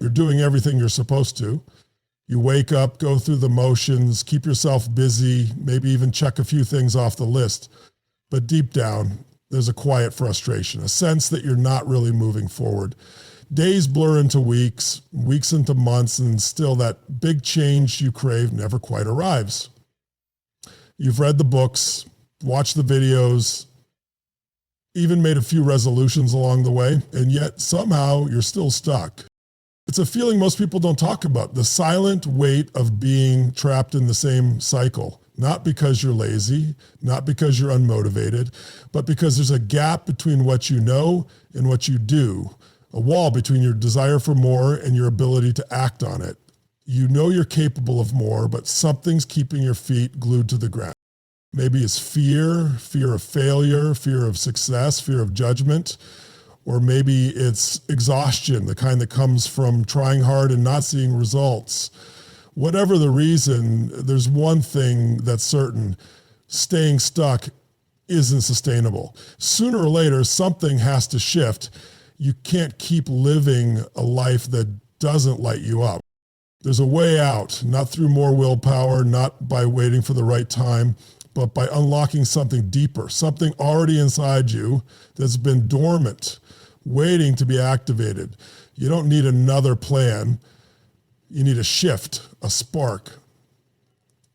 You're doing everything you're supposed to. You wake up, go through the motions, keep yourself busy, maybe even check a few things off the list. But deep down, there's a quiet frustration, a sense that you're not really moving forward. Days blur into weeks, weeks into months, and still that big change you crave never quite arrives. You've read the books, watched the videos, even made a few resolutions along the way, and yet somehow you're still stuck. It's a feeling most people don't talk about, the silent weight of being trapped in the same cycle. Not because you're lazy, not because you're unmotivated, but because there's a gap between what you know and what you do, a wall between your desire for more and your ability to act on it. You know you're capable of more, but something's keeping your feet glued to the ground. Maybe it's fear of failure, fear of success, fear of judgment. Or maybe it's exhaustion, the kind that comes from trying hard and not seeing results. Whatever the reason, there's one thing that's certain: staying stuck isn't sustainable. Sooner or later, something has to shift. You can't keep living a life that doesn't light you up. There's a way out, not through more willpower, not by waiting for the right time, but by unlocking something deeper, something already inside you that's been dormant, waiting to be activated. You don't need another plan. You need a shift, a spark.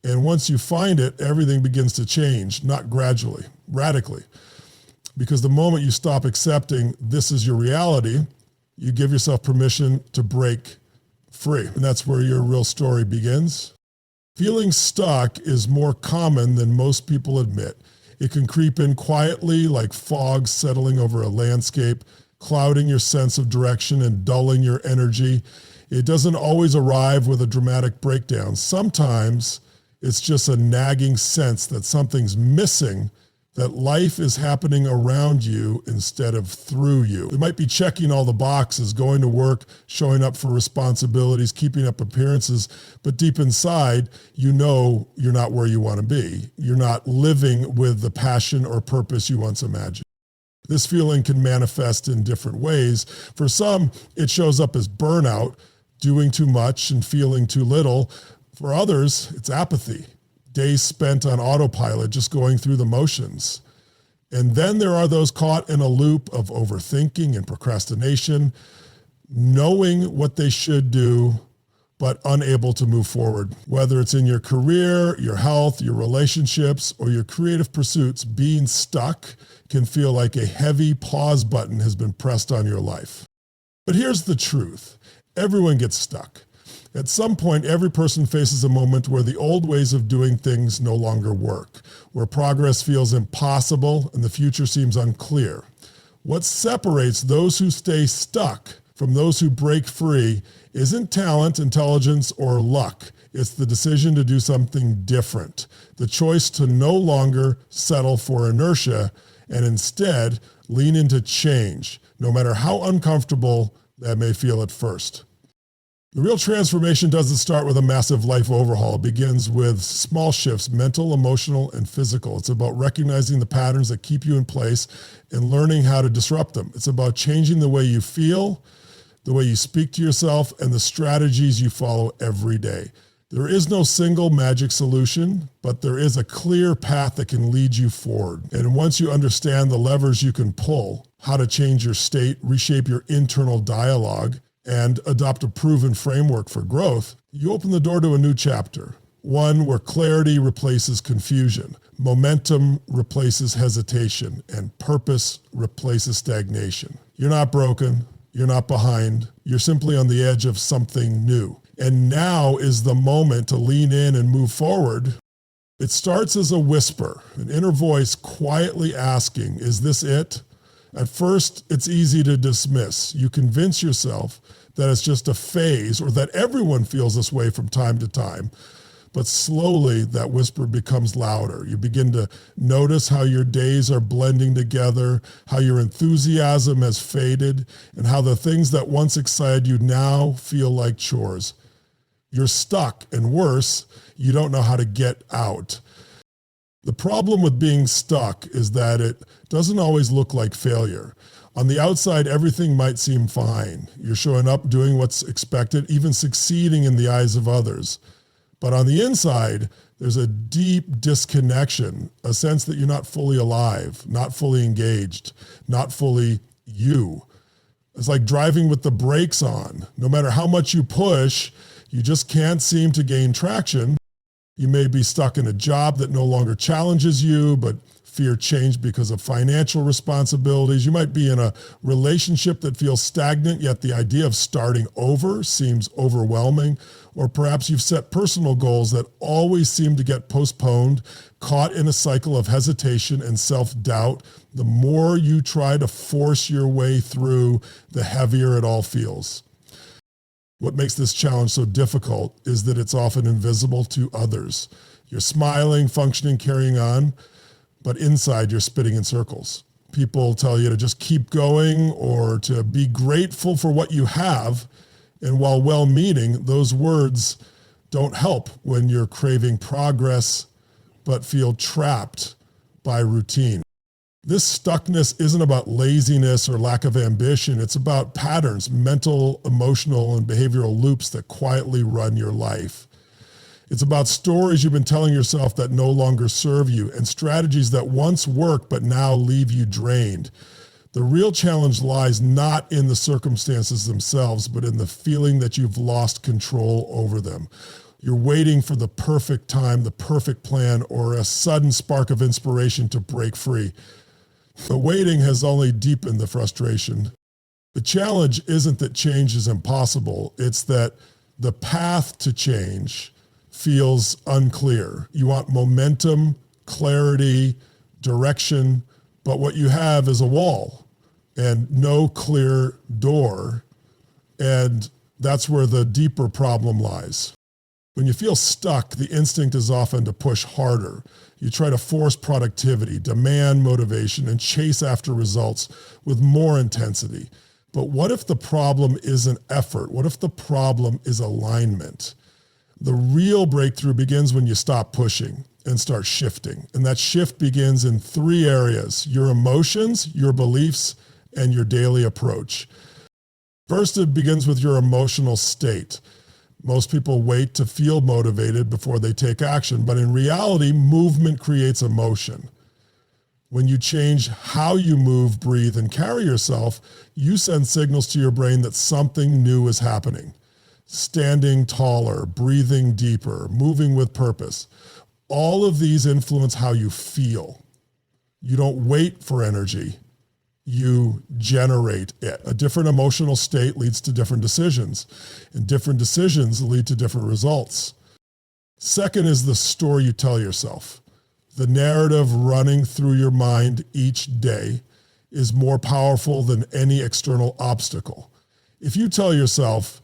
And once you find it, everything begins to change, not gradually, radically. Because the moment you stop accepting this is your reality, you give yourself permission to break free. And that's where your real story begins. Feeling stuck is more common than most people admit. It can creep in quietly like fog settling over a landscape, clouding your sense of direction and dulling your energy. It doesn't always arrive with a dramatic breakdown. Sometimes it's just a nagging sense that something's missing, that life is happening around you instead of through you. It might be checking all the boxes, going to work, showing up for responsibilities, keeping up appearances, but deep inside, you know you're not where you want to be. You're not living with the passion or purpose you once imagined. This feeling can manifest in different ways. For some, it shows up as burnout, doing too much and feeling too little. For others, it's apathy, days spent on autopilot, just going through the motions. And then there are those caught in a loop of overthinking and procrastination, knowing what they should do, but unable to move forward. Whether it's in your career, your health, your relationships, or your creative pursuits, being stuck can feel like a heavy pause button has been pressed on your life. But here's the truth. Everyone gets stuck. At some point, every person faces a moment where the old ways of doing things no longer work, where progress feels impossible and the future seems unclear. What separates those who stay stuck from those who break free isn't talent, intelligence, or luck. It's the decision to do something different, the choice to no longer settle for inertia and instead lean into change, no matter how uncomfortable that may feel at first. The real transformation doesn't start with a massive life overhaul. It begins with small shifts, mental, emotional, and physical. It's about recognizing the patterns that keep you in place and learning how to disrupt them. It's about changing the way you feel, the way you speak to yourself, and the strategies you follow every day. There is no single magic solution, but there is a clear path that can lead you forward. And once you understand the levers you can pull, how to change your state, reshape your internal dialogue, and adopt a proven framework for growth, you open the door to a new chapter. One where clarity replaces confusion, momentum replaces hesitation, and purpose replaces stagnation. You're not broken. You're not behind. You're simply on the edge of something new. And now is the moment to lean in and move forward. It starts as a whisper, an inner voice quietly asking, is this it? At first, it's easy to dismiss. You convince yourself that it's just a phase or that everyone feels this way from time to time. But slowly that whisper becomes louder. You begin to notice how your days are blending together, how your enthusiasm has faded, and how the things that once excited you now feel like chores. You're stuck, and worse, you don't know how to get out. The problem with being stuck is that it doesn't always look like failure. On the outside, everything might seem fine. You're showing up, doing what's expected, even succeeding in the eyes of others. But on the inside, there's a deep disconnection, a sense that you're not fully alive, not fully engaged, not fully you. It's like driving with the brakes on. No matter how much you push, you just can't seem to gain traction. You may be stuck in a job that no longer challenges you, but fear change because of financial responsibilities. You might be in a relationship that feels stagnant, yet the idea of starting over seems overwhelming. Or perhaps you've set personal goals that always seem to get postponed, caught in a cycle of hesitation and self-doubt. The more you try to force your way through, the heavier it all feels. What makes this challenge so difficult is that it's often invisible to others. You're smiling, functioning, carrying on, but inside you're spinning in circles. People tell you to just keep going or to be grateful for what you have. And while well-meaning, those words don't help when you're craving progress, but feel trapped by routine. This stuckness isn't about laziness or lack of ambition. It's about patterns, mental, emotional, and behavioral loops that quietly run your life. It's about stories you've been telling yourself that no longer serve you and strategies that once worked but now leave you drained. The real challenge lies not in the circumstances themselves, but in the feeling that you've lost control over them. You're waiting for the perfect time, the perfect plan, or a sudden spark of inspiration to break free. The waiting has only deepened the frustration. The challenge isn't that change is impossible. It's that the path to change feels unclear. You want momentum, clarity, direction, but what you have is a wall and no clear door. And that's where the deeper problem lies. When you feel stuck, the instinct is often to push harder. You try to force productivity, demand motivation, and chase after results with more intensity. But what if the problem isn't effort? What if the problem is alignment? The real breakthrough begins when you stop pushing and start shifting. And that shift begins in 3 areas: your emotions, your beliefs, and your daily approach. First, it begins with your emotional state. Most people wait to feel motivated before they take action, but in reality, movement creates emotion. When you change how you move, breathe, and carry yourself, you send signals to your brain that something new is happening. Standing taller, breathing deeper, moving with purpose. All of these influence how you feel. You don't wait for energy. You generate it. A different emotional state leads to different decisions, and different decisions lead to different results. Second is the story you tell yourself. The narrative running through your mind each day is more powerful than any external obstacle. If you tell yourself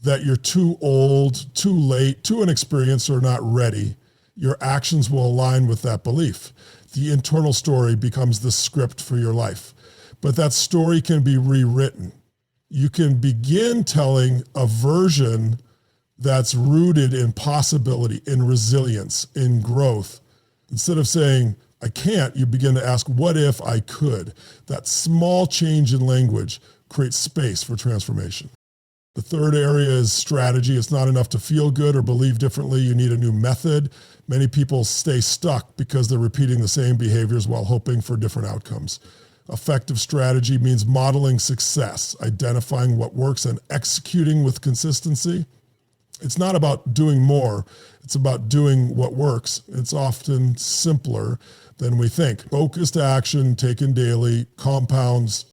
that you're too old, too late, too inexperienced, or not ready, your actions will align with that belief. The internal story becomes the script for your life. But that story can be rewritten. You can begin telling a version that's rooted in possibility, in resilience, in growth. Instead of saying, I can't, you begin to ask, what if I could? That small change in language creates space for transformation. The third area is strategy. It's not enough to feel good or believe differently. You need a new method. Many people stay stuck because they're repeating the same behaviors while hoping for different outcomes. Effective strategy means modeling success, identifying what works, and executing with consistency. It's not about doing more. It's about doing what works. It's often simpler than we think. Focused action taken daily compounds.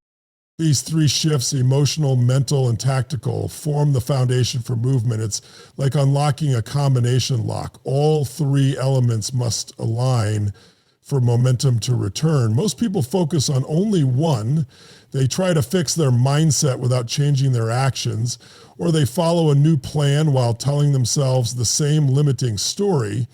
These 3 shifts, emotional, mental, and tactical, form the foundation for movement. It's like unlocking a combination lock. All 3 elements must align for momentum to return. Most people focus on only one. They try to fix their mindset without changing their actions, or they follow a new plan while telling themselves the same limiting story.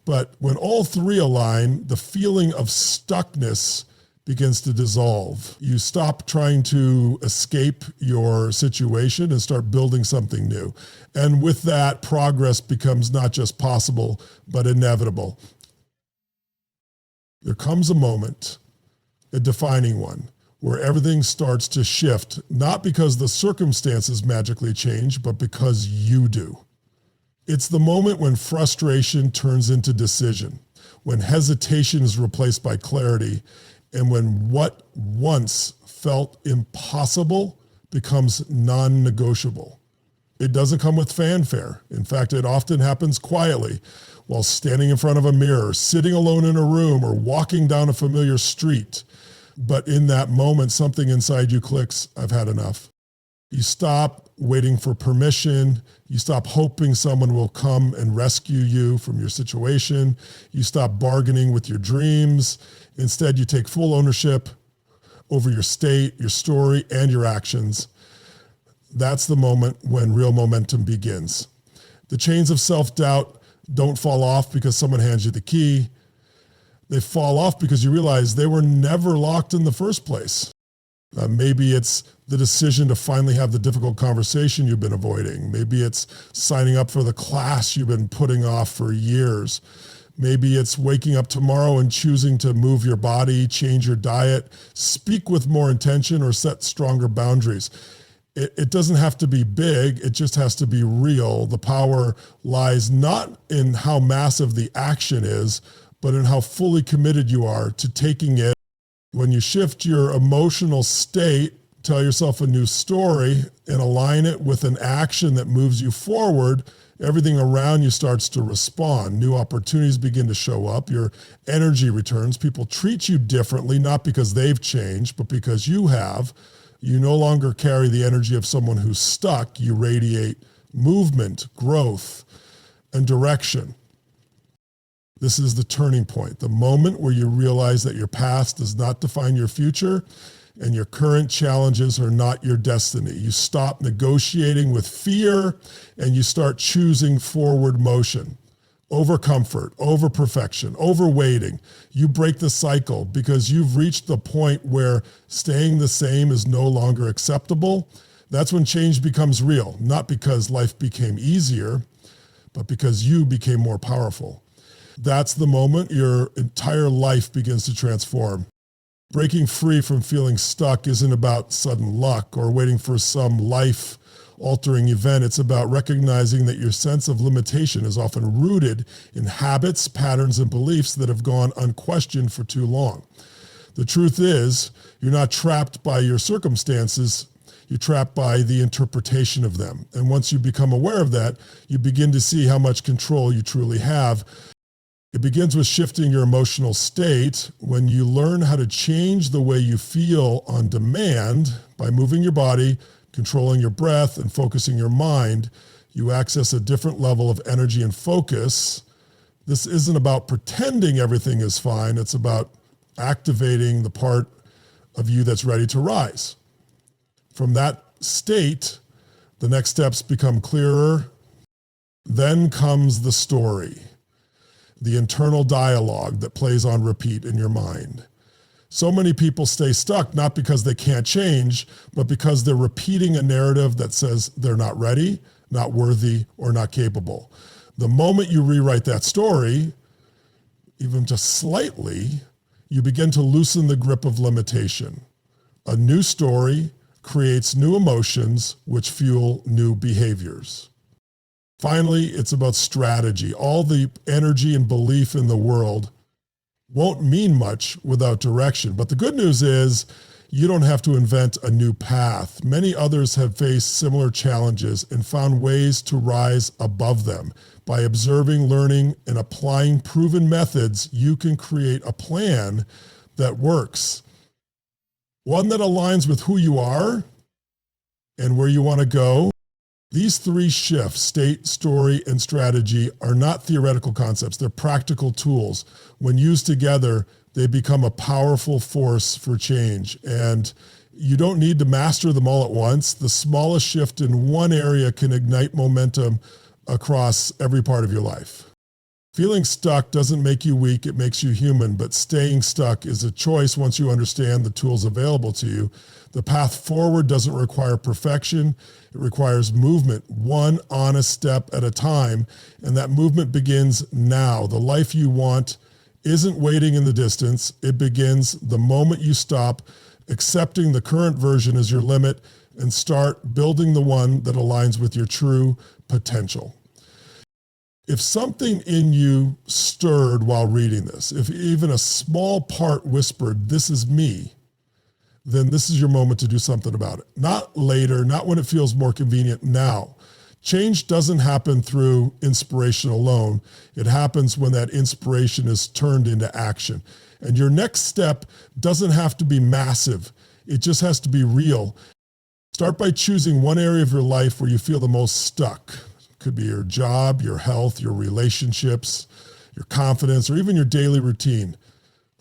But when all 3 align, the feeling of stuckness begins to dissolve. You stop trying to escape your situation and start building something new. And with that, progress becomes not just possible, but inevitable. There comes a moment, a defining one, where everything starts to shift, not because the circumstances magically change, but because you do. It's the moment when frustration turns into decision, when hesitation is replaced by clarity, and when what once felt impossible becomes non-negotiable. It doesn't come with fanfare. In fact, it often happens quietly, while standing in front of a mirror, sitting alone in a room, or walking down a familiar street. But in that moment, something inside you clicks, I've had enough. You stop waiting for permission. You stop hoping someone will come and rescue you from your situation. You stop bargaining with your dreams. Instead, you take full ownership over your state, your story, and your actions. That's the moment when real momentum begins. The chains of self-doubt don't fall off because someone hands you the key. They fall off because you realize they were never locked in the first place. Maybe it's the decision to finally have the difficult conversation you've been avoiding. Maybe it's signing up for the class you've been putting off for years. Maybe it's waking up tomorrow and choosing to move your body, change your diet, speak with more intention, or set stronger boundaries. It doesn't have to be big, it just has to be real. The power lies not in how massive the action is, but in how fully committed you are to taking it. When you shift your emotional state, tell yourself a new story, and align it with an action that moves you forward, everything around you starts to respond. New opportunities begin to show up. Your energy returns. People treat you differently, not because they've changed, but because you have. You no longer carry the energy of someone who's stuck. You radiate movement, growth, and direction. This is the turning point, the moment where you realize that your past does not define your future and your current challenges are not your destiny. You stop negotiating with fear and you start choosing forward motion over comfort, over perfection, over waiting. You break the cycle because you've reached the point where staying the same is no longer acceptable. That's when change becomes real, not because life became easier, but because you became more powerful. That's the moment your entire life begins to transform. Breaking free from feeling stuck isn't about sudden luck or waiting for some life-altering event. It's about recognizing that your sense of limitation is often rooted in habits, patterns, and beliefs that have gone unquestioned for too long. The truth is, you're not trapped by your circumstances. You're trapped by the interpretation of them. And once you become aware of that, you begin to see how much control you truly have. It begins with shifting your emotional state. When you learn how to change the way you feel on demand by moving your body, controlling your breath, and focusing your mind, you access a different level of energy and focus. This isn't about pretending everything is fine. It's about activating the part of you that's ready to rise. From that state, the next steps become clearer. Then comes the story, the internal dialogue that plays on repeat in your mind. So many people stay stuck not because they can't change, but because they're repeating a narrative that says they're not ready, not worthy, or not capable. The moment you rewrite that story, even just slightly, you begin to loosen the grip of limitation. A new story creates new emotions, which fuel new behaviors. Finally, it's about strategy. All the energy and belief in the world won't mean much without direction. But the good news is you don't have to invent a new path. Many others have faced similar challenges and found ways to rise above them. By observing, learning, and applying proven methods, you can create a plan that works. One that aligns with who you are and where you want to go. These three shifts, state, story, and strategy, are not theoretical concepts. They're practical tools. When used together, they become a powerful force for change. And you don't need to master them all at once. The smallest shift in one area can ignite momentum across every part of your life. Feeling stuck doesn't make you weak, it makes you human, but staying stuck is a choice once you understand the tools available to you. The path forward doesn't require perfection, it requires movement, one honest step at a time, and that movement begins now. The life you want isn't waiting in the distance, it begins the moment you stop accepting the current version as your limit, and start building the one that aligns with your true potential. If something in you stirred while reading this, if even a small part whispered, "This is me," then this is your moment to do something about it. Not later, not when it feels more convenient, now. Change doesn't happen through inspiration alone. It happens when that inspiration is turned into action. And your next step doesn't have to be massive. It just has to be real. Start by choosing one area of your life where you feel the most stuck. It could be your job, your health, your relationships, your confidence, or even your daily routine.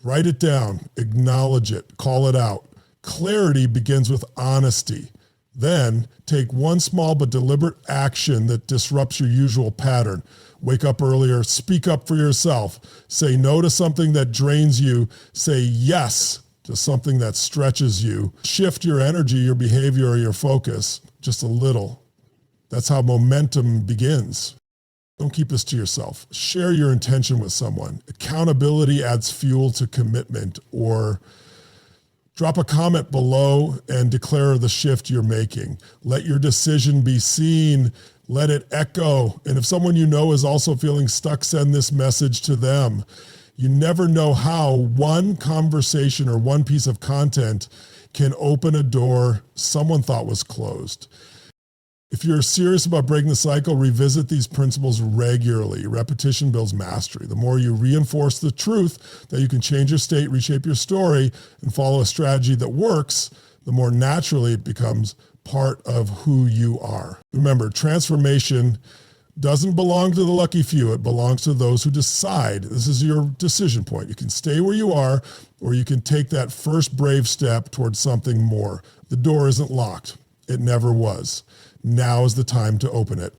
Write it down, acknowledge it, call it out. Clarity begins with honesty. Then take one small but deliberate action that disrupts your usual pattern. Wake up earlier, speak up for yourself, say no to something that drains you, say yes to something that stretches you. Shift your energy, your behavior, or your focus just a little. That's how momentum begins. Don't keep this to yourself. Share your intention with someone. Accountability adds fuel to commitment. Or drop a comment below and declare the shift you're making. Let your decision be seen. Let it echo. And if someone you know is also feeling stuck, send this message to them. You never know how one conversation or one piece of content can open a door someone thought was closed. If you're serious about breaking the cycle, revisit these principles regularly. Repetition builds mastery. The more you reinforce the truth that you can change your state, reshape your story, and follow a strategy that works, the more naturally it becomes part of who you are. Remember, transformation doesn't belong to the lucky few. It belongs to those who decide. This is your decision point. You can stay where you are, or you can take that first brave step towards something more. The door isn't locked. It never was. Now is the time to open it.